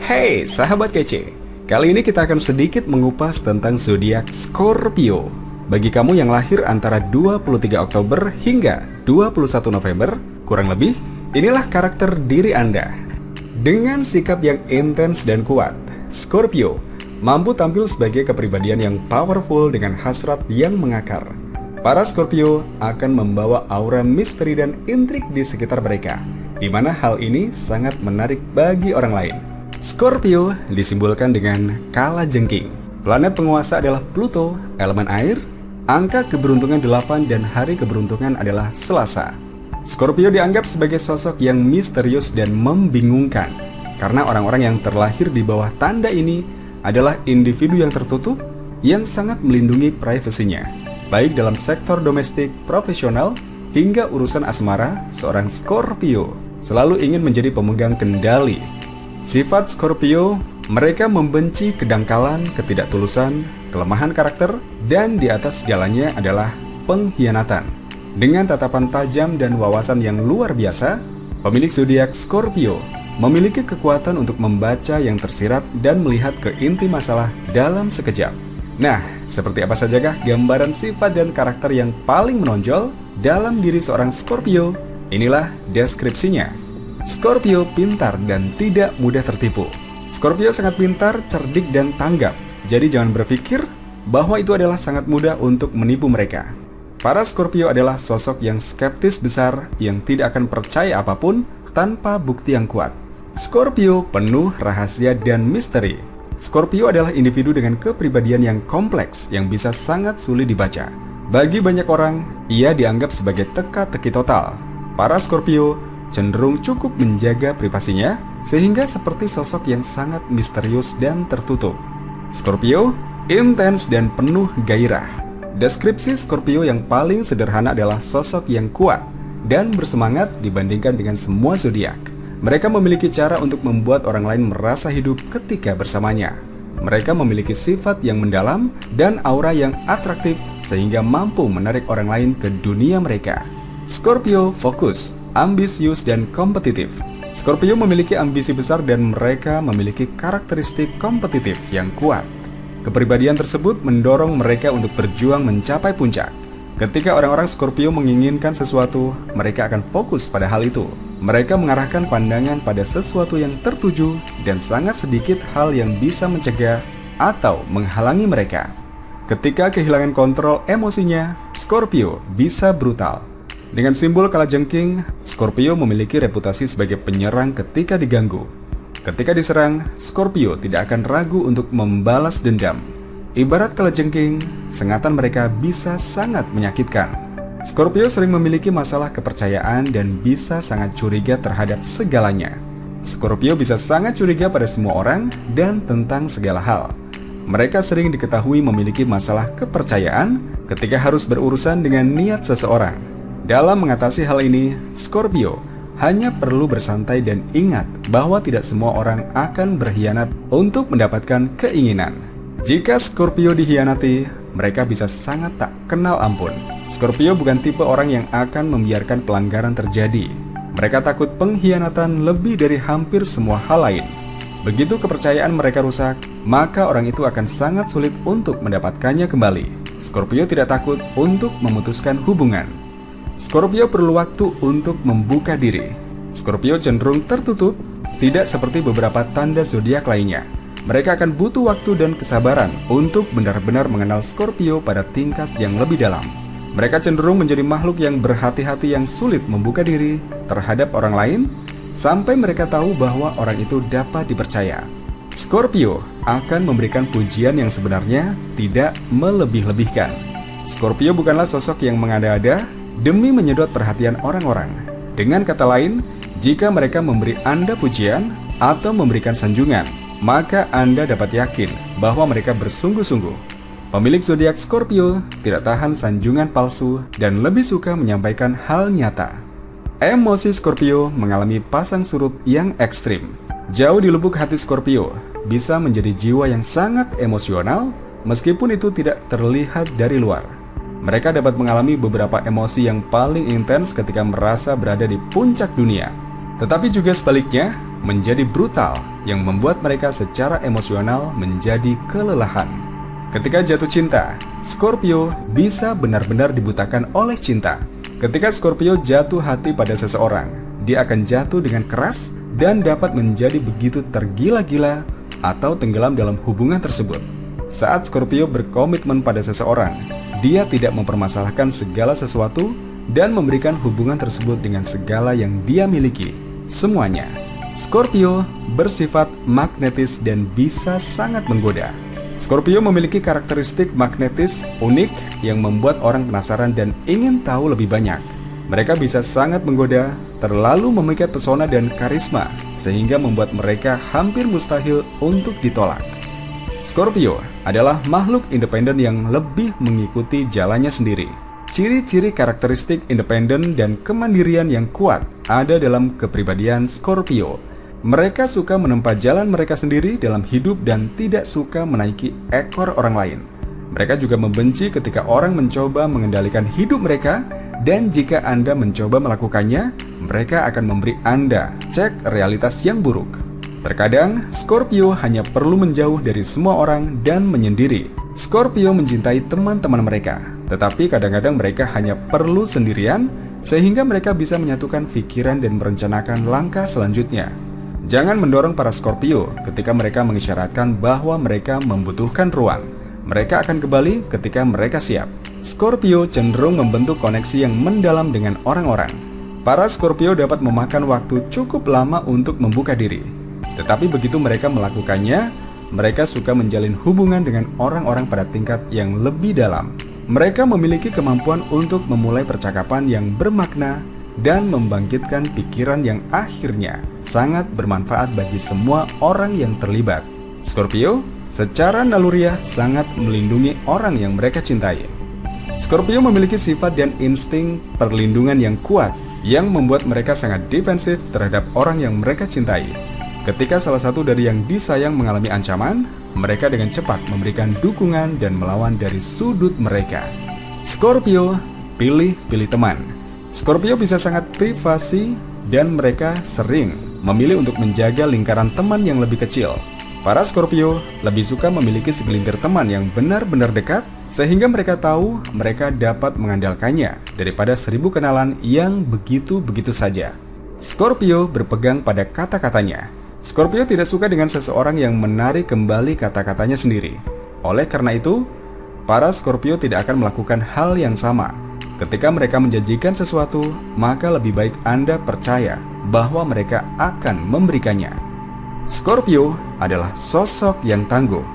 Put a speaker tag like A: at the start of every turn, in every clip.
A: Hey sahabat kece, kali ini kita akan sedikit mengupas tentang zodiak Scorpio. Bagi kamu yang lahir antara 23 Oktober hingga 21 November, kurang lebih, inilah karakter diri Anda. Dengan sikap yang intens dan kuat, Scorpio mampu tampil sebagai kepribadian yang powerful dengan hasrat yang mengakar. Para Scorpio akan membawa aura misteri dan intrik di sekitar mereka, di mana hal ini sangat menarik bagi orang lain. Scorpio disimbolkan dengan kalajengking. Planet penguasa adalah Pluto, elemen air. Angka keberuntungan 8 dan hari keberuntungan adalah Selasa. Scorpio dianggap sebagai sosok yang misterius dan membingungkan, karena orang-orang yang terlahir di bawah tanda ini adalah individu yang tertutup, yang sangat melindungi privasinya. Baik dalam sektor domestik, profesional, hingga urusan asmara, seorang Scorpio selalu ingin menjadi pemegang kendali. Sifat Scorpio, mereka membenci kedangkalan, ketidaktulusan, kelemahan karakter, dan di atas segalanya adalah pengkhianatan. Dengan tatapan tajam dan wawasan yang luar biasa, pemilik zodiak Scorpio memiliki kekuatan untuk membaca yang tersirat dan melihat ke inti masalah dalam sekejap. Nah, seperti apa sajakah gambaran sifat dan karakter yang paling menonjol dalam diri seorang Scorpio? Inilah deskripsinya. Scorpio pintar dan tidak mudah tertipu. Scorpio sangat pintar, cerdik, dan tanggap. Jadi jangan berpikir bahwa itu adalah sangat mudah untuk menipu mereka. Para Scorpio adalah sosok yang skeptis besar, yang tidak akan percaya apapun tanpa bukti yang kuat. Scorpio penuh rahasia dan misteri. Scorpio adalah individu dengan kepribadian yang kompleks yang bisa sangat sulit dibaca. Bagi banyak orang, ia dianggap sebagai teka-teki total. Para Scorpio cenderung cukup menjaga privasinya, sehingga seperti sosok yang sangat misterius dan tertutup. Scorpio intens dan penuh gairah. Deskripsi Scorpio yang paling sederhana adalah sosok yang kuat dan bersemangat dibandingkan dengan semua zodiak. Mereka memiliki cara untuk membuat orang lain merasa hidup ketika bersamanya. Mereka memiliki sifat yang mendalam dan aura yang atraktif sehingga mampu menarik orang lain ke dunia mereka. Scorpio fokus, ambisius, dan kompetitif. Scorpio memiliki ambisi besar dan mereka memiliki karakteristik kompetitif yang kuat. Kepribadian tersebut mendorong mereka untuk berjuang mencapai puncak. Ketika orang-orang Scorpio menginginkan sesuatu, mereka akan fokus pada hal itu. Mereka mengarahkan pandangan pada sesuatu yang tertuju dan sangat sedikit hal yang bisa mencegah atau menghalangi mereka. Ketika kehilangan kontrol emosinya, Scorpio bisa brutal. Dengan simbol kalajengking, Scorpio memiliki reputasi sebagai penyerang ketika diganggu. Ketika diserang, Scorpio tidak akan ragu untuk membalas dendam. Ibarat kalajengking, sengatan mereka bisa sangat menyakitkan. Scorpio sering memiliki masalah kepercayaan dan bisa sangat curiga terhadap segalanya. Scorpio bisa sangat curiga pada semua orang dan tentang segala hal. Mereka sering diketahui memiliki masalah kepercayaan ketika harus berurusan dengan niat seseorang. Dalam mengatasi hal ini, Scorpio hanya perlu bersantai dan ingat bahwa tidak semua orang akan berkhianat untuk mendapatkan keinginan. Jika Scorpio dikhianati, mereka bisa sangat tak kenal ampun. Scorpio bukan tipe orang yang akan membiarkan pelanggaran terjadi. Mereka takut pengkhianatan lebih dari hampir semua hal lain. Begitu kepercayaan mereka rusak, maka orang itu akan sangat sulit untuk mendapatkannya kembali. Scorpio tidak takut untuk memutuskan hubungan. Scorpio perlu waktu untuk membuka diri. Scorpio cenderung tertutup, tidak seperti beberapa tanda zodiak lainnya. Mereka akan butuh waktu dan kesabaran untuk benar-benar mengenal Scorpio pada tingkat yang lebih dalam. Mereka cenderung menjadi makhluk yang berhati-hati, yang sulit membuka diri terhadap orang lain sampai mereka tahu bahwa orang itu dapat dipercaya. Scorpio akan memberikan pujian yang sebenarnya tidak melebih-lebihkan. Scorpio bukanlah sosok yang mengada-ada demi menyedot perhatian orang-orang. Dengan kata lain, jika mereka memberi Anda pujian atau memberikan sanjungan, maka Anda dapat yakin bahwa mereka bersungguh-sungguh. Pemilik zodiak Scorpio tidak tahan sanjungan palsu dan lebih suka menyampaikan hal nyata. Emosi Scorpio mengalami pasang surut yang ekstrim. Jauh di lubuk hati Scorpio bisa menjadi jiwa yang sangat emosional meskipun itu tidak terlihat dari luar. Mereka dapat mengalami beberapa emosi yang paling intens ketika merasa berada di puncak dunia. Tetapi juga sebaliknya, menjadi brutal yang membuat mereka secara emosional menjadi kelelahan. Ketika jatuh cinta, Scorpio bisa benar-benar dibutakan oleh cinta. Ketika Scorpio jatuh hati pada seseorang, dia akan jatuh dengan keras dan dapat menjadi begitu tergila-gila atau tenggelam dalam hubungan tersebut. Saat Scorpio berkomitmen pada seseorang, dia tidak mempermasalahkan segala sesuatu dan memberikan hubungan tersebut dengan segala yang dia miliki, semuanya. Scorpio bersifat magnetis dan bisa sangat menggoda. Scorpio memiliki karakteristik magnetis unik yang membuat orang penasaran dan ingin tahu lebih banyak. Mereka bisa sangat menggoda, terlalu memikat pesona dan karisma, sehingga membuat mereka hampir mustahil untuk ditolak. Scorpio adalah makhluk independen yang lebih mengikuti jalannya sendiri. Ciri-ciri karakteristik independen dan kemandirian yang kuat ada dalam kepribadian Scorpio. Mereka suka menempuh jalan mereka sendiri dalam hidup dan tidak suka menaiki ekor orang lain. Mereka juga membenci ketika orang mencoba mengendalikan hidup mereka, dan jika Anda mencoba melakukannya, mereka akan memberi Anda cek realitas yang buruk. Terkadang, Scorpio hanya perlu menjauh dari semua orang dan menyendiri. Scorpio mencintai teman-teman mereka, tetapi kadang-kadang mereka hanya perlu sendirian, sehingga mereka bisa menyatukan pikiran dan merencanakan langkah selanjutnya. Jangan mendorong para Scorpio ketika mereka mengisyaratkan bahwa mereka membutuhkan ruang. Mereka akan kembali ketika mereka siap. Scorpio cenderung membentuk koneksi yang mendalam dengan orang-orang. Para Scorpio dapat memakan waktu cukup lama untuk membuka diri. Tetapi begitu mereka melakukannya, mereka suka menjalin hubungan dengan orang-orang pada tingkat yang lebih dalam. Mereka memiliki kemampuan untuk memulai percakapan yang bermakna dan membangkitkan pikiran yang akhirnya sangat bermanfaat bagi semua orang yang terlibat. Scorpio secara naluriah sangat melindungi orang yang mereka cintai. Scorpio memiliki sifat dan insting perlindungan yang kuat yang membuat mereka sangat defensif terhadap orang yang mereka cintai. Ketika salah satu dari yang disayang mengalami ancaman, mereka dengan cepat memberikan dukungan dan melawan dari sudut mereka. Scorpio pilih-pilih teman. Scorpio bisa sangat privasi dan mereka sering memilih untuk menjaga lingkaran teman yang lebih kecil. Para Scorpio lebih suka memiliki segelintir teman yang benar-benar dekat, sehingga mereka tahu mereka dapat mengandalkannya daripada 1000 kenalan yang begitu-begitu saja. Scorpio berpegang pada kata-katanya. Scorpio tidak suka dengan seseorang yang menarik kembali kata-katanya sendiri. Oleh karena itu, para Scorpio tidak akan melakukan hal yang sama. Ketika mereka menjanjikan sesuatu, maka lebih baik Anda percaya bahwa mereka akan memberikannya. Scorpio adalah sosok yang tangguh.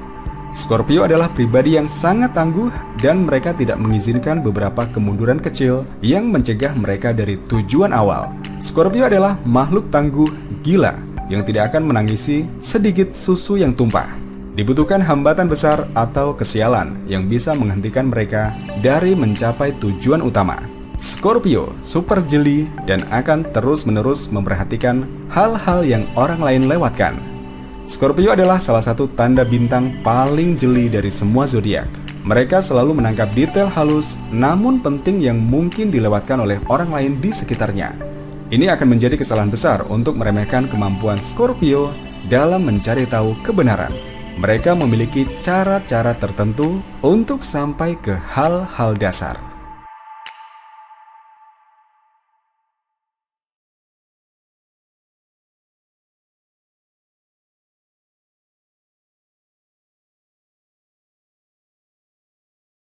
A: Scorpio adalah pribadi yang sangat tangguh dan mereka tidak mengizinkan beberapa kemunduran kecil yang mencegah mereka dari tujuan awal. Scorpio adalah makhluk tangguh gila yang tidak akan menangisi sedikit susu yang tumpah. Dibutuhkan hambatan besar atau kesialan yang bisa menghentikan mereka dari mencapai tujuan utama. Scorpio super jeli dan akan terus-menerus memperhatikan hal-hal yang orang lain lewatkan. Scorpio adalah salah satu tanda bintang paling jeli dari semua zodiak. Mereka selalu menangkap detail halus namun penting yang mungkin dilewatkan oleh orang lain di sekitarnya. Ini akan menjadi kesalahan besar untuk meremehkan kemampuan Scorpio dalam mencari tahu kebenaran. Mereka memiliki cara-cara tertentu untuk sampai ke hal-hal dasar.